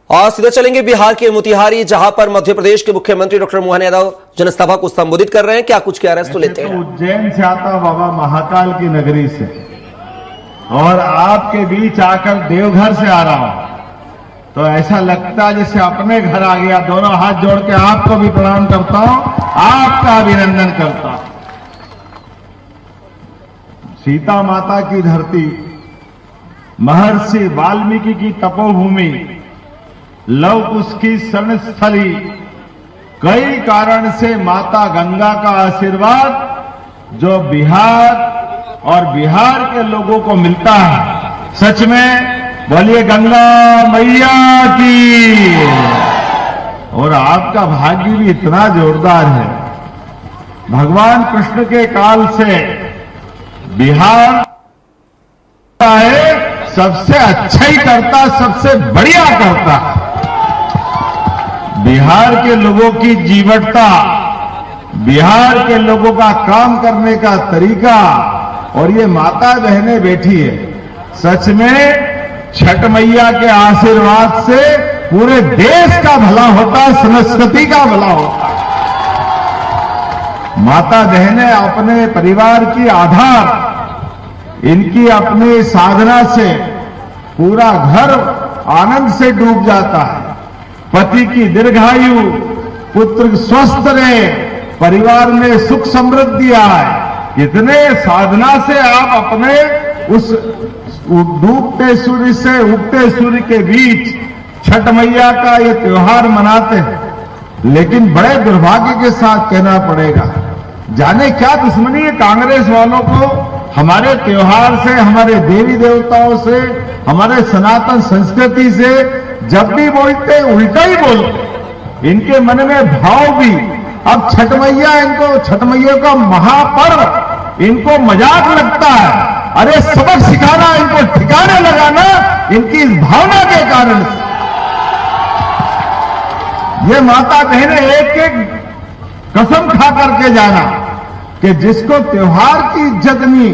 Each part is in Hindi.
और सीधे चलेंगे बिहार के मोतिहारी, जहां पर मध्य प्रदेश के मुख्यमंत्री डॉक्टर मोहन यादव जनसभा को संबोधित कर रहे हैं। क्या कुछ कह रहे हैं, तो लेते हैं। उज्जैन से आता बाबा महाकाल की नगरी से और आपके बीच आकर देवघर से आ रहा हूं, तो ऐसा लगता है जैसे अपने घर आ गया। दोनों हाथ जोड़ के आपको भी प्रणाम करता हूं, आपका अभिनंदन करता हूं। सीता माता की धरती, महर्षि वाल्मीकि की तपोभूमि, लव कुश की शरणस्थली, कई कारण से माता गंगा का आशीर्वाद जो बिहार और बिहार के लोगों को मिलता है, सच में बोलिए गंगा मैया की। और आपका भाग्य भी इतना जोरदार है, भगवान कृष्ण के काल से बिहार है सबसे अच्छा ही करता, सबसे बढ़िया करता। बिहार के लोगों की जीवटता, बिहार के लोगों का काम करने का तरीका, और ये माता बहनें बैठी है, सच में छठ मैया के आशीर्वाद से पूरे देश का भला होता, संस्कृति का भला होता। माता बहनें अपने परिवार की आधार, इनकी अपनी साधना से पूरा घर आनंद से डूब जाता है। पति की दीर्घायु, पुत्र स्वस्थ रहे, परिवार में सुख समृद्धि आए, इतने साधना से आप अपने उस डूबते सूर्य से उगते सूर्य के बीच छठ मैया का ये त्योहार मनाते हैं। लेकिन बड़े दुर्भाग्य के साथ कहना पड़ेगा, जाने क्या दुश्मनी है कांग्रेस वालों को हमारे त्योहार से, हमारे देवी देवताओं से, हमारे सनातन संस्कृति से। जब भी बोलते उल्टा ही बोलते, इनके मन में भाव भी। अब छठ मैया, इनको छठ मैया का महापर्व इनको मजाक लगता है। अरे सबक सिखाना, इनको ठिकाने लगाना इनकी इस भावना के कारण से। ये माता बहनें एक एक कसम खा करके जाना कि जिसको त्योहार की इज्जत नहीं,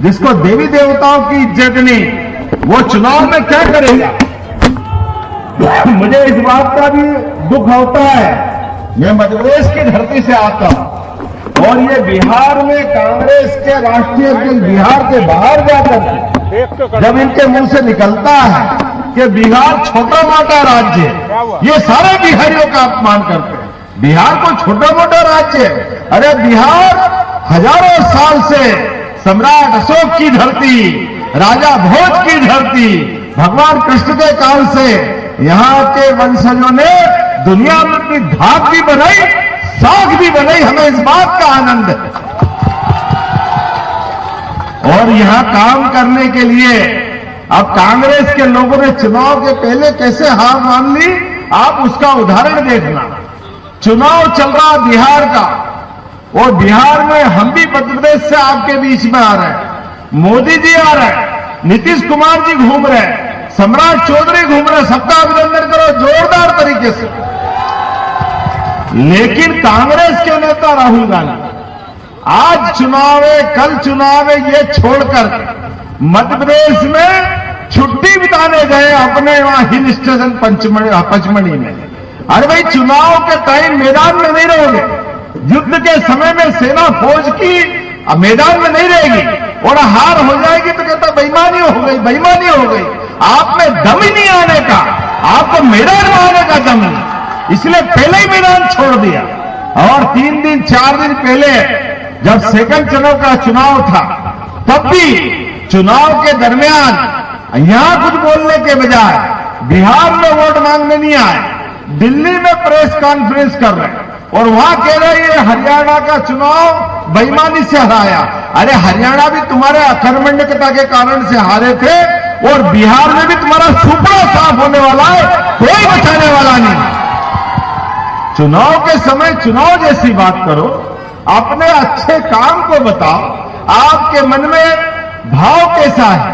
जिसको देवी देवताओं की इज्जत नहीं, वो चुनाव में क्या करेगा। मुझे इस बात का भी दुख होता है, मैं मध्य प्रदेश की धरती से आता हूं और ये बिहार में कांग्रेस के राष्ट्रीय अध्यक्ष बिहार के बाहर जाकर जब इनके मुंह से निकलता है कि बिहार छोटा मोटा राज्य है, ये सारे बिहारियों का अपमान करते हैं। बिहार को छोटा मोटा राज्य है। अरे बिहार हजारों साल से सम्राट अशोक की धरती, राजा भोज की धरती, भगवान कृष्ण के काल से यहां के वंशजों ने दुनिया में अपनी धाक भी बनाई, साख भी बनाई। हमें इस बात का आनंद है। और यहां काम करने के लिए अब कांग्रेस के लोगों ने चुनाव के पहले कैसे हार मान ली, आप उसका उदाहरण देखना। चुनाव चल रहा बिहार का, और बिहार में हम भी मध्य प्रदेश से आपके बीच में आ रहे हैं, मोदी जी आ रहे हैं, नीतीश कुमार जी घूम रहे हैं, सम्राट चौधरी घूम रहे हैं। सबका अभिनंदन करो जोरदार तरीके से। लेकिन कांग्रेस के नेता राहुल गांधी आज चुनाव है, कल चुनाव है, ये छोड़कर मध्य प्रदेश में छुट्टी बिताने गए अपने वहां हिल स्टेशन पचमढ़ी में। अरे भाई, चुनाव के टाइम मैदान में नहीं रहोगे, युद्ध के समय में सेना फौज की मैदान में नहीं रहेगी और हार हो जाएगी तो कहता बेईमानी हो गई, बेईमानी हो गई। आप में दम ही नहीं आने का, आपको मैदान में आने का दम नहीं, इसलिए पहले ही मैदान छोड़ दिया। और 3 दिन 4 दिन पहले जब सेकंड चरण का चुनाव था, तब भी चुनाव के दरमियान यहां कुछ बोलने के बजाय बिहार में वोट मांगने नहीं आए, दिल्ली में प्रेस कॉन्फ्रेंस कर रहे हैं और वहां कह रहे हैं हरियाणा का चुनाव बेईमानी से हराया। अरे हरियाणा भी तुम्हारे अकर्मण्यता के कारण से हारे थे, और बिहार में भी तुम्हारा सुपड़ा साफ होने वाला है, कोई बचाने वाला नहीं। चुनाव के समय चुनाव जैसी बात करो, अपने अच्छे काम को बताओ, आपके मन में भाव कैसा है।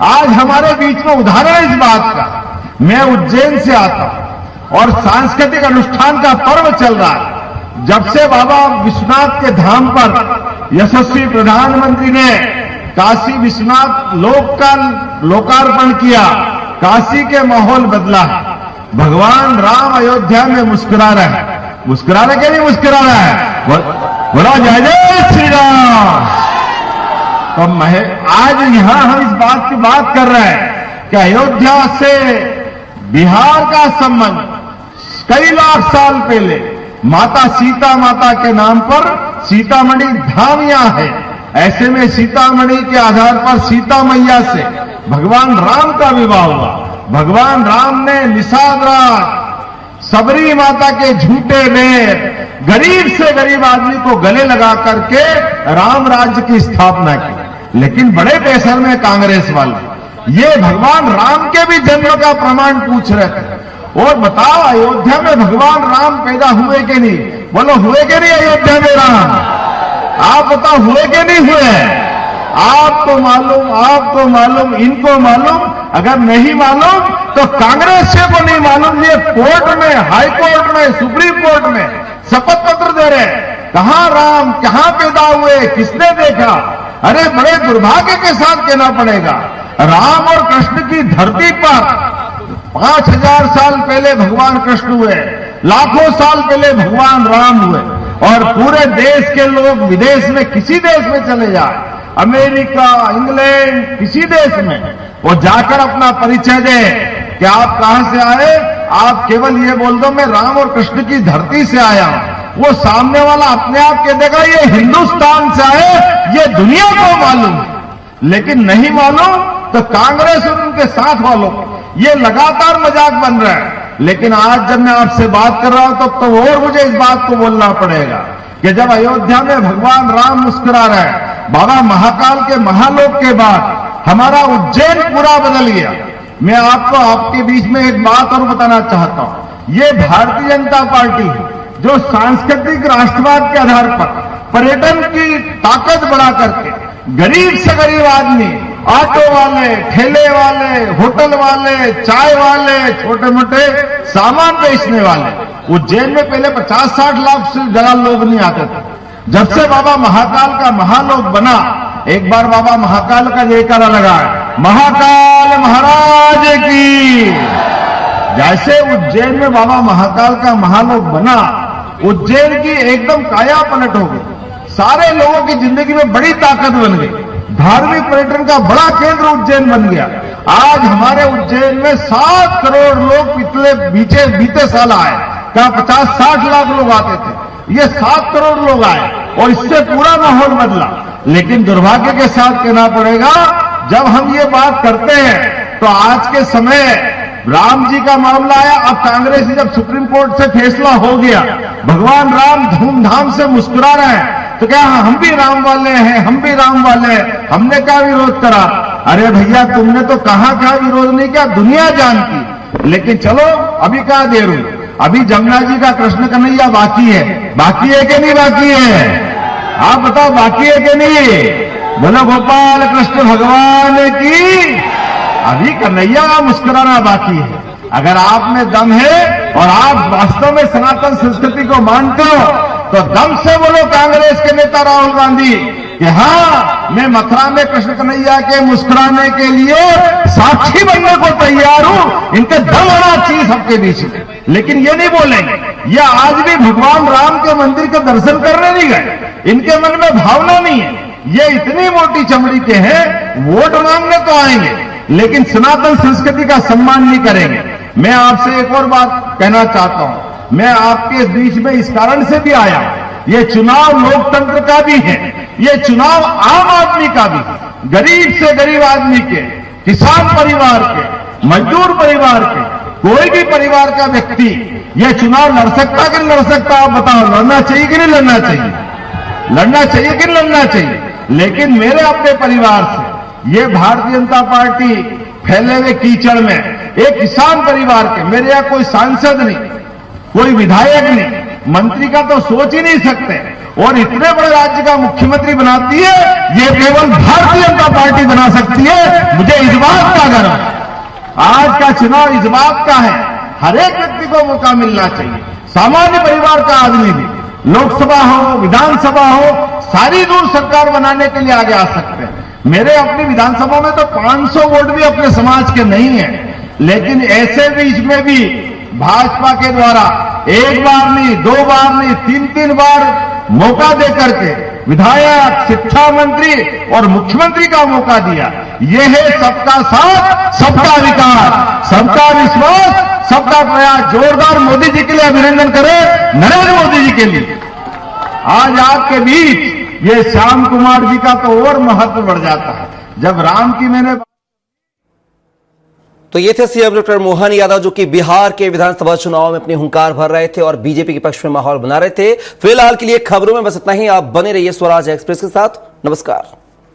आज हमारे बीच में उदाहरण इस बात का, मैं उज्जैन से आता हूं और सांस्कृतिक अनुष्ठान का पर्व चल रहा है। जब से बाबा विश्वनाथ के धाम पर यशस्वी प्रधानमंत्री ने काशी विश्वनाथ लोक का लोकार्पण किया, काशी के माहौल बदला। भगवान राम अयोध्या में मुस्कुरा रहे हैं। मुस्कुरा रहे कि नहीं मुस्कुरा रहा है? बोला जय जय श्री राम। तो आज यहां हम इस बात की बात कर रहे हैं कि अयोध्या से बिहार का संबंध कई लाख साल पहले माता सीता माता के नाम पर सीतामढ़ी धाम यहां है। ऐसे में सीतामढ़ी के आधार पर सीता मैया से भगवान राम का विवाह हुआ। भगवान राम ने निषाद रात सबरी माता के झूठे में गरीब से गरीब आदमी को गले लगा करके राम राज्य की स्थापना की। लेकिन बड़े बेसर में कांग्रेस वाले ये भगवान राम के भी जन्म का प्रमाण पूछ रहे थे। और बताओ अयोध्या में भगवान राम पैदा हुए कि नहीं? बोलो हुए कि नहीं अयोध्या में राम? आप बताओ हुए कि नहीं हुए? आपको मालूम, इनको मालूम। अगर नहीं मालूम तो कांग्रेस को नहीं मालूम। ये कोर्ट में, हाई कोर्ट में, सुप्रीम कोर्ट में शपथ पत्र दे रहे हैं। कहां राम, कहां पैदा हुए, किसने देखा? अरे बड़े दुर्भाग्य के साथ कहना पड़ेगा, राम और कृष्ण की धरती पर 5000 साल पहले भगवान कृष्ण हुए, लाखों साल पहले भगवान राम हुए। और पूरे देश के लोग विदेश में किसी देश में चले जाए, अमेरिका, इंग्लैंड, किसी देश में, वो जाकर अपना परिचय दे कि आप कहां से आए, आप केवल ये बोल दो मैं राम और कृष्ण की धरती से आया हूं। वो सामने वाला अपने आप कह देगा ये हिंदुस्तान से आए, ये दुनिया को मालूम। लेकिन नहीं मालूम तो कांग्रेस और उनके साथ वालों ये लगातार मजाक बन रहा है। लेकिन आज जब मैं आपसे बात कर रहा हूं तब तो और मुझे इस बात को बोलना पड़ेगा कि जब अयोध्या में भगवान राम मुस्कुरा रहे हैं, बाबा महाकाल के महालोक के बाद हमारा उज्जैन पूरा बदल गया। मैं आपको आपके बीच में एक बात और बताना चाहता हूं। ये भारतीय जनता पार्टी है जो सांस्कृतिक राष्ट्रवाद के आधार पर पर्यटन की ताकत बढ़ा करके गरीब से गरीब आदमी, ऑटो वाले, ठेले वाले, होटल वाले, चाय वाले, छोटे मोटे सामान बेचने वाले, उज्जैन में पहले 50-60 लाख से ज्यादा लोग नहीं आते थे। जब से बाबा महाकाल का महालोक बना, एक बार बाबा महाकाल का जयकारा लगा, महाकाल महाराज की। जैसे उज्जैन में बाबा महाकाल का महालोक बना, उज्जैन की एकदम काया पलट हो गई। सारे लोगों की जिंदगी में बड़ी ताकत बन गई। धार्मिक पर्यटन का बड़ा केंद्र उज्जैन बन गया। आज हमारे उज्जैन में 7 करोड़ लोग बीते साल आए। कहा 50-60 लाख लोग आते थे, ये 7 करोड़ लोग आए और इससे पूरा माहौल बदला। लेकिन दुर्भाग्य के साथ कहना पड़ेगा, जब हम ये बात करते हैं तो आज के समय राम जी का मामला आया। अब कांग्रेस जब सुप्रीम कोर्ट से फैसला हो गया, भगवान राम धूमधाम से मुस्कुरा रहे हैं, तो क्या हम भी राम वाले हैं, हम भी राम वाले हैं, हमने क्या विरोध करा? अरे भैया तुमने तो कहां का विरोध नहीं किया, दुनिया जानती। लेकिन चलो अभी क्या देर हुई, अभी जमुना जी का कृष्ण कन्हैया बाकी है। बाकी है कि नहीं बाकी है? आप बताओ बाकी है कि नहीं? बोलो गोपाल कृष्ण भगवान की। अभी कन्हैया मुस्कुराना बाकी है। अगर आप में दम है और आप वास्तव में सनातन संस्कृति को मानते हो तो दम से बोलो कांग्रेस के नेता राहुल गांधी कि हां मैं मथुरा में कृष्ण कन्हैया के मुस्कुराने के लिए साक्षी बनने को तैयार हूं। इनके दम होना चाहिए सबके बीच में। लेकिन ये नहीं बोलेंगे, ये आज भी भगवान राम के मंदिर के दर्शन करने नहीं गए, इनके मन में भावना नहीं है। ये इतनी मोटी चमड़ी के हैं, वोट मांगने तो आएंगे लेकिन सनातन संस्कृति का सम्मान नहीं करेंगे। मैं आपसे एक और बात कहना चाहता हूं, मैं आपके बीच में इस कारण से भी आया, ये चुनाव लोकतंत्र का भी है, ये चुनाव आम आदमी का भी, गरीब से गरीब आदमी के, किसान परिवार के, मजदूर परिवार के, कोई भी परिवार का व्यक्ति ये चुनाव लड़ सकता कि नहीं लड़ सकता? आप बताओ, लड़ना चाहिए कि नहीं लड़ना चाहिए? लड़ना चाहिए कि नहीं लड़ना चाहिए? लेकिन मेरे अपने परिवार से ये भारतीय जनता पार्टी फैले हुए कीचड़ में एक किसान परिवार के, मेरे यहां कोई सांसद नहीं, कोई विधायक नहीं, मंत्री का तो सोच ही नहीं सकते, और इतने बड़े राज्य का मुख्यमंत्री बनाती है, ये केवल भारतीय जनता पार्टी बना सकती है। मुझे इस बात का गर्व है। आज का चुनाव इस बात का है, हर एक व्यक्ति को मौका मिलना चाहिए। सामान्य परिवार का आदमी भी लोकसभा हो, विधानसभा हो, सारी दूर सरकार बनाने के लिए आगे आ सकते हैं। मेरे अपनी विधानसभा में तो 500 वोट भी अपने समाज के नहीं है, लेकिन ऐसे बीच में भी भाजपा के द्वारा एक बार नहीं, दो बार नहीं, तीन तीन बार मौका दे करके विधायक, शिक्षा मंत्री और मुख्यमंत्री का मौका दिया। ये है सबका साथ, सबका विकास, सबका विश्वास, सबका प्रयास। जोरदार मोदी जी के लिए अभिनंदन करें, नरेंद्र मोदी जी के लिए। आज आपके बीच ये श्याम कुमार जी का तो और महत्व बढ़ जाता है। जब राम की मैंने तो ये थे सीएम डॉक्टर मोहन यादव, जो कि बिहार के विधानसभा चुनाव में अपनी हुंकार भर रहे थे और बीजेपी के पक्ष में माहौल बना रहे थे। फिलहाल के लिए खबरों में बस इतना ही। आप बने रहिए स्वराज एक्सप्रेस के साथ। नमस्कार।